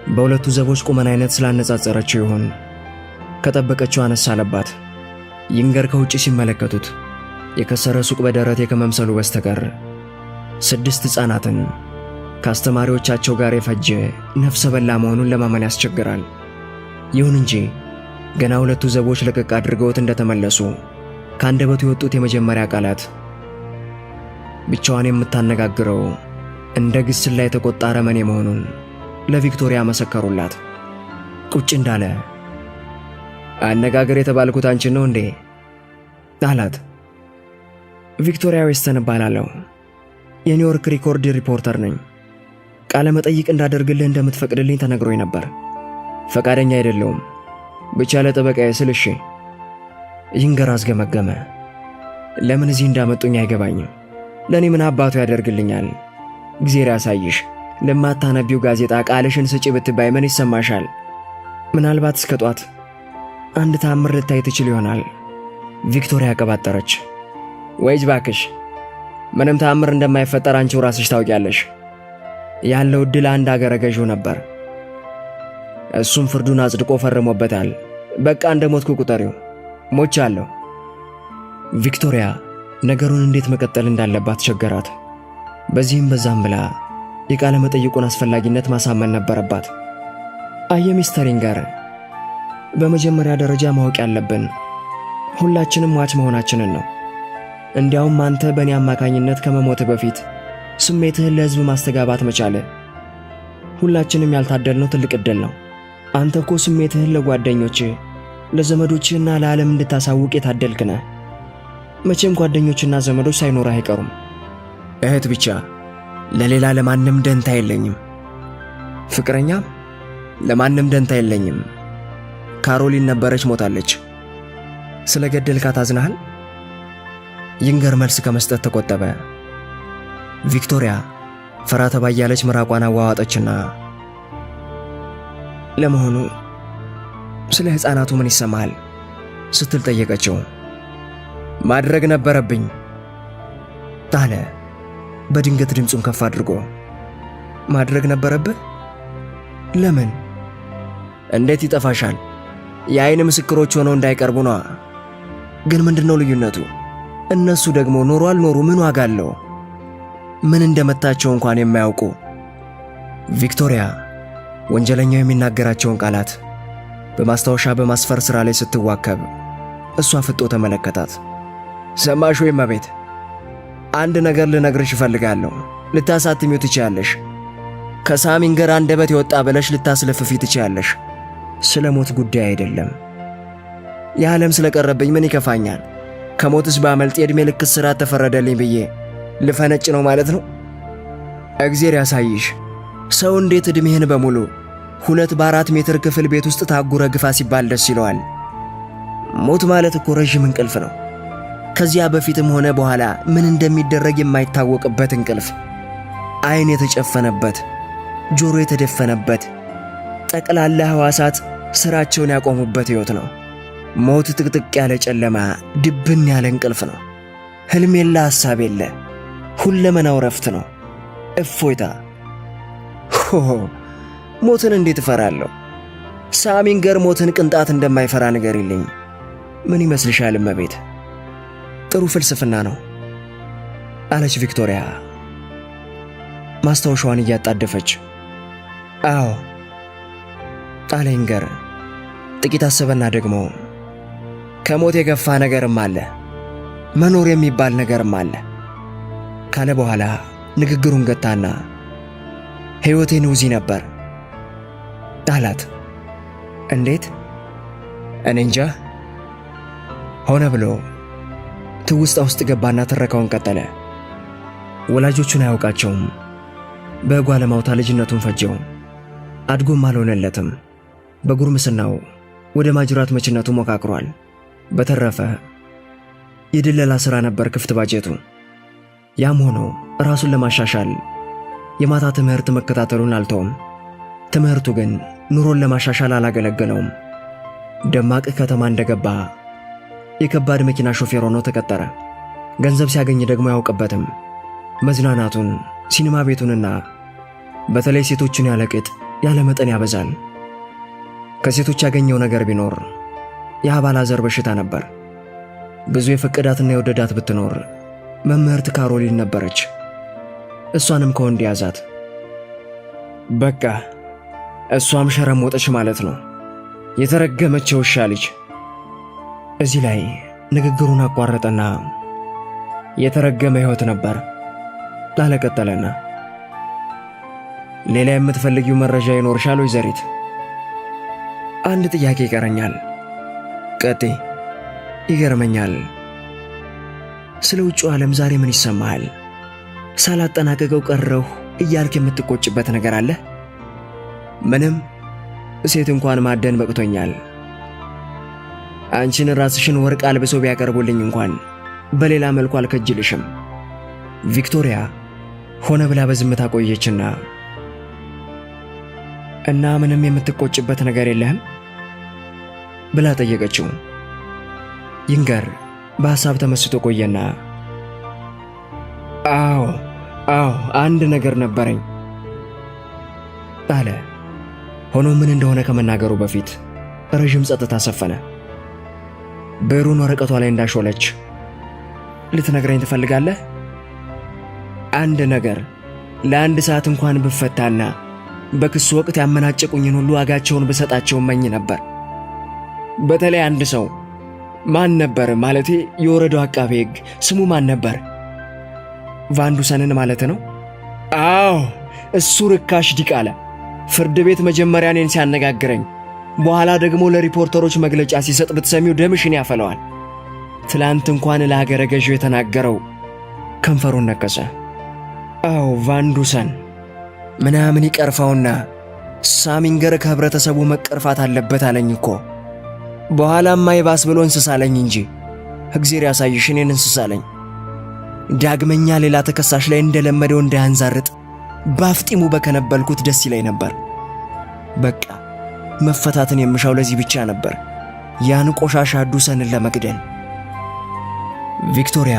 በሁለቱ ዘቦች ቁመና አይነት ስላነጻጸረችው ይሆን ከጠበቀችው አነስ አለባት። ይንገር ከውጭ ሲመለከቱት የከሰረ ሱቅ በደረቴ ከመምሰሉ በስተቀር 6 ሕፃናትን ከአስተማሪዎቻቸው ጋር የፈጀ ነፍሰ በላ መሆኑን ለማመን ያስቸግራል። ይሁን እንጂ ገና 2ቱ ዘቦች ለቀቅ አድርገውት እንደተመለሱ ከአንደበቱ የወጡት የመጀመሪያ ቃላት ብቻዋን የምታነጋግረው እንደ ግስላ የተቆጣ አረመኔ መሆኑን ለቪክቶሪያ መሰከሩላት። ቁጭ እንዳለ አነጋገር የተባልኩት አንቺን ነው እንዴ አላት። ቪክቶሪያ ዌስተን እባላለሁ። የኒውዮርክ ሪኮርድ ሪፖርተር ነኝ። ቃለ መጠይቅ እንዳደርግልህ እንደምትፈቅድልኝ ተነግሮኝ ነበር። ፈቃደኛ አይደለሁም። ብቻ ለጠበቃዬ ስል እሺ። ይንገር አስገመገመ። ለምን እዚህ እንዳመጡኝ አይገባኝም። ለእኔ ምን አባቱ ያደርግልኛል? እግዚአብሔር ያሳይሽ። ለማታነቢው ጋዜጣ ቃልሽን ስጪ ብትባይ ምን ይሰማሻል? ምናልባት እስከ ጧት አንድ ታምር ልታይ ትችል ይሆናል። ቪክቶሪያ ቀባጠረች። ወይጅ ባክሽ፣ ምንም ታምር እንደማይፈጠር አንቺው ራስሽ ታውቂያለሽ። ያለው ዕድል አንድ አገረ ገዢው ነበር። እሱም ፍርዱን አጽድቆ ፈርሞበታል። በቃ እንደ ሞትኩ ቁጠሪው። ሞቻለሁ። ቪክቶሪያ ነገሩን እንዴት መቀጠል እንዳለባት ቸገራት። በዚህም በዛም ብላ የቃለ መጠይቁን አስፈላጊነት ማሳመን ነበረባት። አየ ሚስተር ይንገር፣ በመጀመሪያ ደረጃ ማወቅ ያለብን ሁላችንም ሟች መሆናችንን ነው። እንዲያውም አንተ በእኔ አማካኝነት ከመሞትህ በፊት ስሜትህን ለሕዝብ ማስተጋባት መቻለ ሁላችንም ያልታደልነው ትልቅ ዕድል ነው። አንተ እኮ ስሜትህን ለጓደኞችህ፣ ለዘመዶችህና ለዓለም እንድታሳውቅ የታደልክ ነህ። መቼም ጓደኞችና ዘመዶች ሳይኖርህ አይቀሩም። እህት ብቻ፣ ለሌላ ለማንም ደንታ የለኝም። ፍቅረኛም ለማንም ደንታ የለኝም። ካሮሊን ነበረች፣ ሞታለች። ስለ ገደልካት አዝነሃል? ይንገር መልስ ከመስጠት ተቆጠበ። ቪክቶሪያ ፈራ ተባ እያለች ምራቋን አዋዋጠችና ለመሆኑ ስለ ሕፃናቱ ምን ይሰማሃል ስትል ጠየቀችው። ማድረግ ነበረብኝ አለ በድንገት ድምፁን ከፍ አድርጎ። ማድረግ ነበረብህ? ለምን? እንዴት ይጠፋሻል? የአይን ምስክሮች ሆነው እንዳይቀርቡ ነዋ። ግን ምንድነው ልዩነቱ? እነሱ ደግሞ ኖሩ አልኖሩ ምን ዋጋ አለው? ምን እንደመታቸው እንኳን የማያውቁ። ቪክቶሪያ ወንጀለኛው የሚናገራቸውን ቃላት በማስታወሻ በማስፈር ሥራ ላይ ስትዋከብ እሷ ፍጦ ተመለከታት። ሰማሽ ወይ እመቤት? አንድ ነገር ልነግርሽ እፈልጋለሁ። ልታሳትሚው ትችያለሽ። ከሳሚንገር አንደበት የወጣ ብለሽ ልታስለፍፊ ትችያለሽ። ስለ ሞት ጉዳይ አይደለም። የዓለም ስለቀረብኝ ምን ይከፋኛል? ከሞትስ ባመልጥ የዕድሜ ልክ እስራት ተፈረደልኝ ብዬ ልፈነጭ ነው ማለት ነው? እግዜር ያሳይሽ። ሰው እንዴት ዕድሜህን በሙሉ 2 በ4 ሜትር ክፍል ቤት ውስጥ ታጉረ ግፋ ሲባል ደስ ይለዋል? ሞት ማለት እኮ ረዥም እንቅልፍ ነው። ከዚያ በፊትም ሆነ በኋላ ምን እንደሚደረግ የማይታወቅበት እንቅልፍ፣ ዓይን የተጨፈነበት፣ ጆሮ የተደፈነበት፣ ጠቅላላ ሕዋሳት ሥራቸውን ያቆሙበት ሕይወት ነው። ሞት ጥቅጥቅ ያለ ጨለማ፣ ድብን ያለ እንቅልፍ ነው። ሕልም የለ፣ ሐሳብ የለ፣ ሁለመናው ረፍት ነው፣ እፎይታ። ሆሆ ሞትን እንዴት እፈራለሁ? ሳሚንገር ሞትን ቅንጣት እንደማይፈራ ንገሪልኝ። ምን ይመስልሻል እመቤት? ጥሩ ፍልስፍና ነው አለች ቪክቶሪያ ማስታወሻዋን እያጣደፈች። አዎ አለ ኢንገር ጥቂት አሰበና ደግሞ ከሞት የገፋ ነገርም አለ፣ መኖር የሚባል ነገርም አለ ካለ በኋላ ንግግሩን ገታና ሕይወቴን ውዚ ነበር አላት። እንዴት? እኔ እንጃ። ሆነ ብሎ ትውስታ ውስጥ ገባና ትረካውን ቀጠለ። ወላጆቹን አያውቃቸውም። በጓለማውታ ልጅነቱን ፈጀው። አድጎም አልሆነለትም። በጉርምስናው ወደ ማጅራት መችነቱ ሞካክሯል። በተረፈ የድለላ ሥራ ነበር ክፍት ባጀቱ። ያም ሆኖ ራሱን ለማሻሻል የማታ ትምህርት መከታተሉን አልተውም። ትምህርቱ ግን ኑሮን ለማሻሻል አላገለገለውም። ደማቅ ከተማ እንደገባ የከባድ መኪና ሾፌር ሆኖ ተቀጠረ። ገንዘብ ሲያገኝ ደግሞ ያውቅበትም። መዝናናቱን፣ ሲኒማ ቤቱንና በተለይ ሴቶችን ያለቅጥ ያለ መጠን ያበዛል። ከሴቶች ያገኘው ነገር ቢኖር የአባላዘር በሽታ ነበር። ብዙ የፈቀዳትና የወደዳት ብትኖር መምህርት ካሮሊን ነበረች። እሷንም ከወንድ ያዛት። በቃ እሷም ሸረሞጠች ማለት ነው። የተረገመች ውሻ ልጅ። እዚህ ላይ ንግግሩን አቋረጠና የተረገመ ሕይወት ነበር ላለቀጠለና ሌላ የምትፈልጊው መረጃ ይኖርሻል ወይዘሪት? አንድ ጥያቄ ይቀረኛል። ቀጤ ይገርመኛል። ስለ ውጭው ዓለም ዛሬ ምን ይሰማሃል? ሳላጠናቀቀው ቀረሁ እያልክ የምትቆጭበት ነገር አለ? ምንም። ሴት እንኳን ማደን በቅቶኛል። አንቺን ራስሽን ወርቅ አልብሶ ቢያቀርቡልኝ እንኳን በሌላ መልኩ አልከጅልሽም። ቪክቶሪያ ሆነ ብላ በዝምታ ቆየችና እና ምንም የምትቆጭበት ነገር የለህም ብላ ጠየቀችው። ይንገር በሐሳብ ተመስጦ ቆየና አዎ አንድ ነገር ነበረኝ አለ። ሆኖ ምን እንደሆነ ከመናገሩ በፊት ረዥም ጸጥታ ሰፈነ። ብዕሩን ወረቀቷ ላይ እንዳሾለች ልትነግረኝ ትፈልጋለህ? አንድ ነገር ለአንድ ሰዓት እንኳን ብፈታና በክሱ ወቅት ያመናጨቁኝን ሁሉ ዋጋቸውን ብሰጣቸው እመኝ ነበር። በተለይ አንድ ሰው። ማን ነበር? ማለቴ የወረዳው አቃቤ ሕግ ስሙ ማን ነበር? ቫንዱሰንን ማለት ነው? አዎ እሱ ርካሽ ዲቃላ። ፍርድ ቤት መጀመሪያ እኔን ሲያነጋግረኝ በኋላ ደግሞ ለሪፖርተሮች መግለጫ ሲሰጥ ብትሰሚው ደምሽን ያፈለዋል። ትላንት እንኳን ለሀገረ ገዢው የተናገረው ከንፈሩን ነቀሰ። አዎ ቫንዱሰን ምናምን ይቀርፋውና ሳሚንገር ከህብረተሰቡ መቀርፋት አለበት አለኝ እኮ። በኋላማ ይባስ ብሎ እንስሳለኝ እንጂ እግዚአብሔር ያሳይሽ እኔን እንስሳለኝ። ዳግመኛ ሌላ ተከሳሽ ላይ እንደለመደው እንዳያንዛርጥ ባፍጢሙ በከነበልኩት ደስ ይለኝ ነበር። በቃ መፈታትን የምሻው ለዚህ ብቻ ነበር፣ ያን ቆሻሻ ዱሰንን ለመግደል። ቪክቶሪያ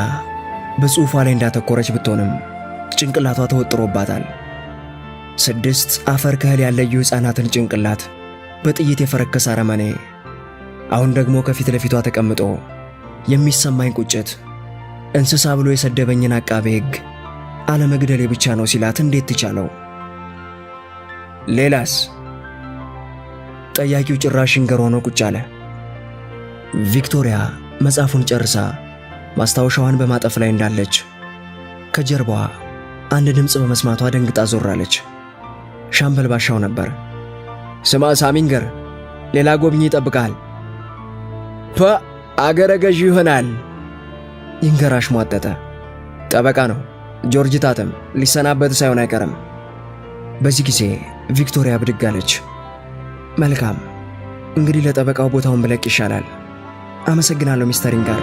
በጽሑፏ ላይ እንዳተኮረች ብትሆንም ጭንቅላቷ ተወጥሮባታል። 6 አፈር ከህል ያለዩ ሕፃናትን ጭንቅላት በጥይት የፈረከሰ አረመኔ አሁን ደግሞ ከፊት ለፊቷ ተቀምጦ የሚሰማኝ ቁጭት እንስሳ ብሎ የሰደበኝን አቃቤ ሕግ አለመግደሌ ብቻ ነው ሲላት እንዴት ትቻለው? ሌላስ? ጠያቂው ጭራሽ እንገር ሆኖ ቁጭ አለ። ቪክቶሪያ መጽሐፉን ጨርሳ ማስታወሻዋን በማጠፍ ላይ እንዳለች ከጀርባዋ አንድ ድምፅ በመስማቷ ደንግጣ ዞራለች። ሻምበል ባሻው ነበር። ስማ ሳሚንገር፣ ሌላ ጎብኚ ይጠብቃል። አገረ ገዢ ይሆናል። ይንገራሽ ሟጠጠ። ጠበቃ ነው ጆርጅ ታተም፣ ሊሰናበት ሳይሆን አይቀርም። በዚህ ጊዜ ቪክቶሪያ ብድግ አለች። መልካም እንግዲህ ለጠበቃው ቦታውን ብለቅ ይሻላል። አመሰግናለሁ ሚስተር ይንገር።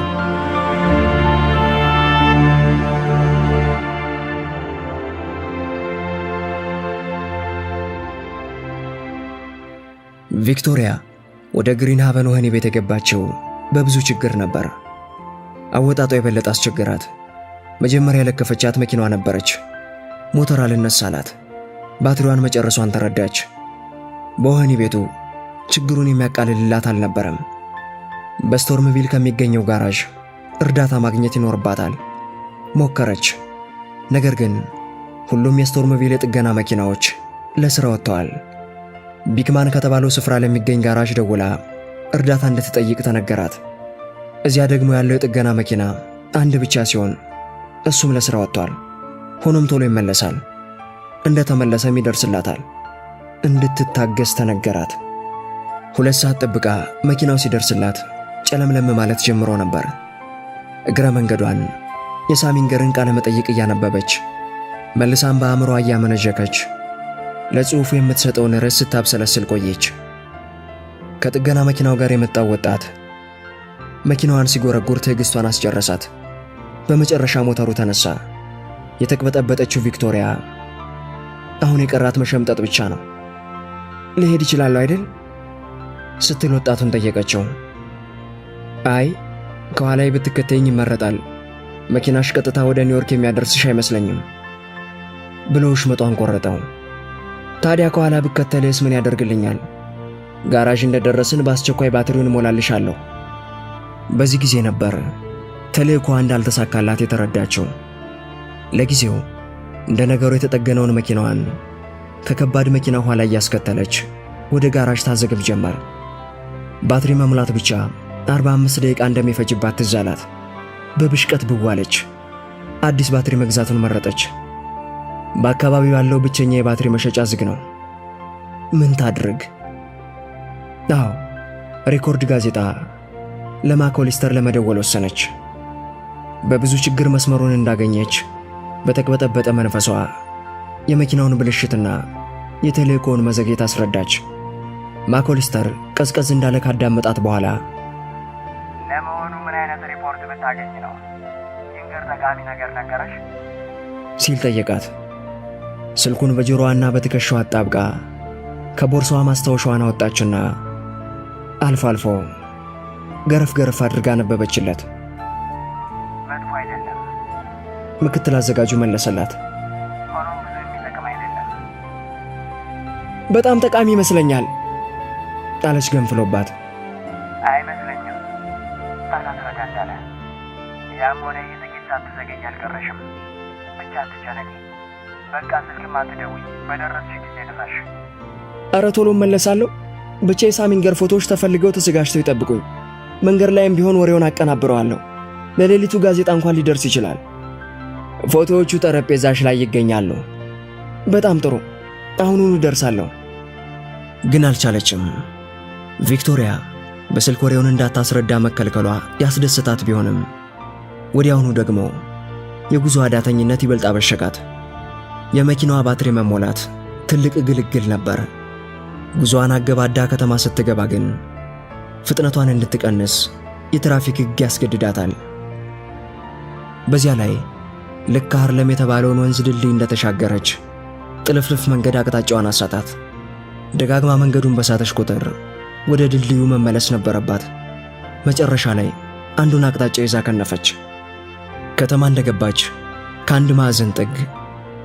ቪክቶሪያ ወደ ግሪን ሃቨን ወህኒ ቤት የገባችው በብዙ ችግር ነበር። አወጣጧ የበለጠ አስቸገራት። መጀመሪያ የለከፈቻት መኪናዋ ነበረች። ሞተር አልነሳላት። ባትሪዋን መጨረሷን ተረዳች። በወህኒ ቤቱ ችግሩን የሚያቃልልላት አልነበረም። በስቶርምቪል ከሚገኘው ጋራዥ እርዳታ ማግኘት ይኖርባታል። ሞከረች። ነገር ግን ሁሉም የስቶርምቪል የጥገና መኪናዎች ለሥራ ወጥተዋል። ቢክማን ከተባለው ስፍራ ለሚገኝ ጋራዥ ደውላ እርዳታ እንድትጠይቅ ተነገራት። እዚያ ደግሞ ያለው የጥገና መኪና አንድ ብቻ ሲሆን እሱም ለሥራ ወጥቷል። ሆኖም ቶሎ ይመለሳል። እንደተመለሰም ይደርስላታል። እንድትታገስ ተነገራት። 2 ሰዓት ጠብቃ መኪናው ሲደርስላት ጨለምለም ማለት ጀምሮ ነበር። እግረ መንገዷን የሳሚንገርን ቃለ መጠይቅ እያነበበች መልሳም በአእምሮዋ እያመነዠከች ለጽሑፉ የምትሰጠውን ርዕስ ስታብሰለስል ቆየች። ከጥገና መኪናው ጋር የመጣው ወጣት መኪናዋን ሲጎረጉር ትዕግስቷን አስጨረሳት። በመጨረሻ ሞተሩ ተነሳ። የተቅበጠበጠችው ቪክቶሪያ አሁን የቀራት መሸምጠጥ ብቻ ነው። ልሄድ ይችላል አይደል ስትል ወጣቱን ጠየቀችው። አይ ከኋላዬ ብትከተይኝ ይመረጣል። መኪናሽ ቀጥታ ወደ ኒውዮርክ የሚያደርስሽ አይመስለኝም ብሎ ሽመጧን ቆረጠው። ታዲያ ከኋላ ብከተልስ ምን ያደርግልኛል? ጋራዥ እንደደረስን በአስቸኳይ ባትሪውን እሞላልሻለሁ። በዚህ ጊዜ ነበር ተልእኮዋ እንዳልተሳካላት የተረዳችው። ለጊዜው እንደ ነገሩ የተጠገነውን መኪናዋን ከከባድ መኪና ኋላ እያስከተለች ወደ ጋራዥ ታዘግብ ጀመር። ባትሪ መሙላት ብቻ 45 ደቂቃ እንደሚፈጅባት ትዝ አላት። በብሽቀት ብዋለች። አዲስ ባትሪ መግዛቱን መረጠች። በአካባቢው ያለው ብቸኛ የባትሪ መሸጫ ዝግ ነው። ምን ታድርግ? አዎ ሪኮርድ ጋዜጣ ለማኮሊስተር ለመደወል ወሰነች። በብዙ ችግር መስመሩን እንዳገኘች በተቅበጠበጠ መንፈሷ የመኪናውን ብልሽትና የተልእኮውን መዘግየት አስረዳች። ማኮሊስተር ቀዝቀዝ እንዳለ ካዳመጣት በኋላ ለመሆኑ ምን አይነት ሪፖርት ብታገኝ ነው ይንገር ጠቃሚ ነገር ነገረሽ? ሲል ጠየቃት። ስልኩን በጆሮዋና በትከሻዋ አጣብቃ ከቦርሳዋ ማስታወሻዋን አወጣችና አልፎ አልፎ ገረፍ ገረፍ አድርጋ ነበበችለት። መጥፎ አይደለም፣ ምክትል አዘጋጁ መለሰላት። ሆኖም ብዙ የሚጠቅም አይደለም። በጣም ጠቃሚ ይመስለኛል አለች ገንፍሎባት። አይመስለኝም አላስረዳዳለ። ያም ሆነ ይህ ጥቂት ሳትዘገይ አልቀረሽም። ብቻ አትጨነቂ። በቃ ስልክም አትደውይ፣ በደረስሽ ጊዜ ድረሽ። ኧረ ቶሎ እመለሳለሁ። ብቻ የሳሚንገር ፎቶዎች ተፈልገው ተዘጋጅተው ይጠብቁኝ። መንገድ ላይም ቢሆን ወሬውን አቀናብረዋለሁ። ለሌሊቱ ጋዜጣ እንኳን ሊደርስ ይችላል። ፎቶዎቹ ጠረጴዛሽ ላይ ይገኛሉ። በጣም ጥሩ፣ አሁኑኑ ደርሳለሁ። ግን አልቻለችም። ቪክቶሪያ በስልክ ወሬውን እንዳታስረዳ መከልከሏ ያስደስታት ቢሆንም ወዲያውኑ ደግሞ የጉዞ አዳተኝነት ይበልጥ አበሸቃት። የመኪናዋ ባትሪ መሞላት ትልቅ ግልግል ነበር። ጉዞዋን አገባዳ ከተማ ስትገባ ግን ፍጥነቷን እንድትቀንስ የትራፊክ ሕግ ያስገድዳታል። በዚያ ላይ ልክ ሃርለም የተባለውን ወንዝ ድልድይ እንደተሻገረች ጥልፍልፍ መንገድ አቅጣጫዋን አሳታት። ደጋግማ መንገዱን በሳተሽ ቁጥር ወደ ድልድዩ መመለስ ነበረባት። መጨረሻ ላይ አንዱን አቅጣጫ ይዛ ከነፈች። ከተማ እንደገባች ከአንድ ማዕዘን ጥግ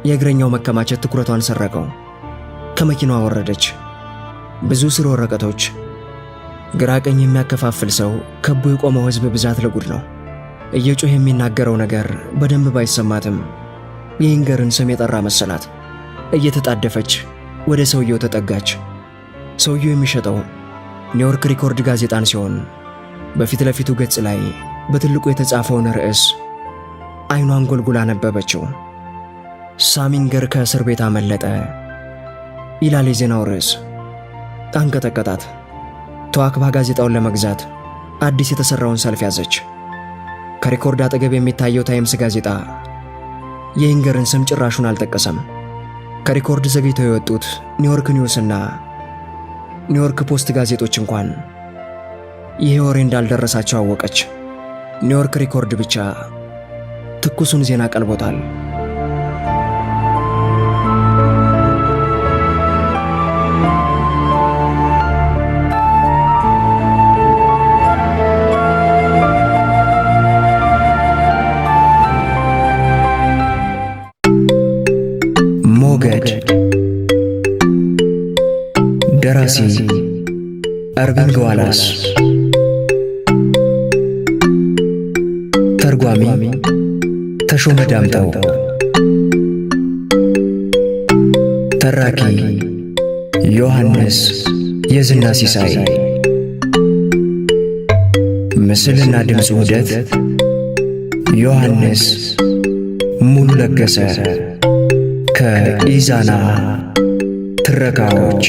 የእግረኛው መከማቸት ትኩረቷን ሰረቀው። ከመኪናዋ ወረደች። ብዙ ስር ወረቀቶች፣ ግራ ቀኝ የሚያከፋፍል ሰው፣ ከቦ የቆመው ሕዝብ ብዛት ለጉድ ነው። እየጮህ የሚናገረው ነገር በደንብ ባይሰማትም የኢንገርን ስም የጠራ መሰላት። እየተጣደፈች ወደ ሰውየው ተጠጋች። ሰውየው የሚሸጠው ኒውዮርክ ሪኮርድ ጋዜጣን ሲሆን በፊት ለፊቱ ገጽ ላይ በትልቁ የተጻፈውን ርዕስ አይኗን ጎልጉላ ነበበችው። ሳም ኢንገር ከእስር ቤት አመለጠ ይላል የዜናው ርዕስ። አንቀጠቀጣት። ተዋክባ ጋዜጣውን ለመግዛት አዲስ የተሰራውን ሰልፍ ያዘች። ከሪኮርድ አጠገብ የሚታየው ታይምስ ጋዜጣ የኢንገርን ስም ጭራሹን አልጠቀሰም። ከሪኮርድ ዘግይተው የወጡት ኒውዮርክ ኒውስ እና ኒውዮርክ ፖስት ጋዜጦች እንኳን ይሄ ወሬ እንዳልደረሳቸው አወቀች። ኒውዮርክ ሪኮርድ ብቻ ትኩሱን ዜና ቀልቦታል። ሞገድ። ደራሲ እርቪንግ ዋላስ፣ ተርጓሚ ተሾመ ዳምጠው፣ ተራኪ ዮሐንስ የዝና ሲሳይ፣ ምስልና ድምፅ ውህደት ዮሐንስ ሙሉ ለገሰ፣ ከኢዛና ትረካዎች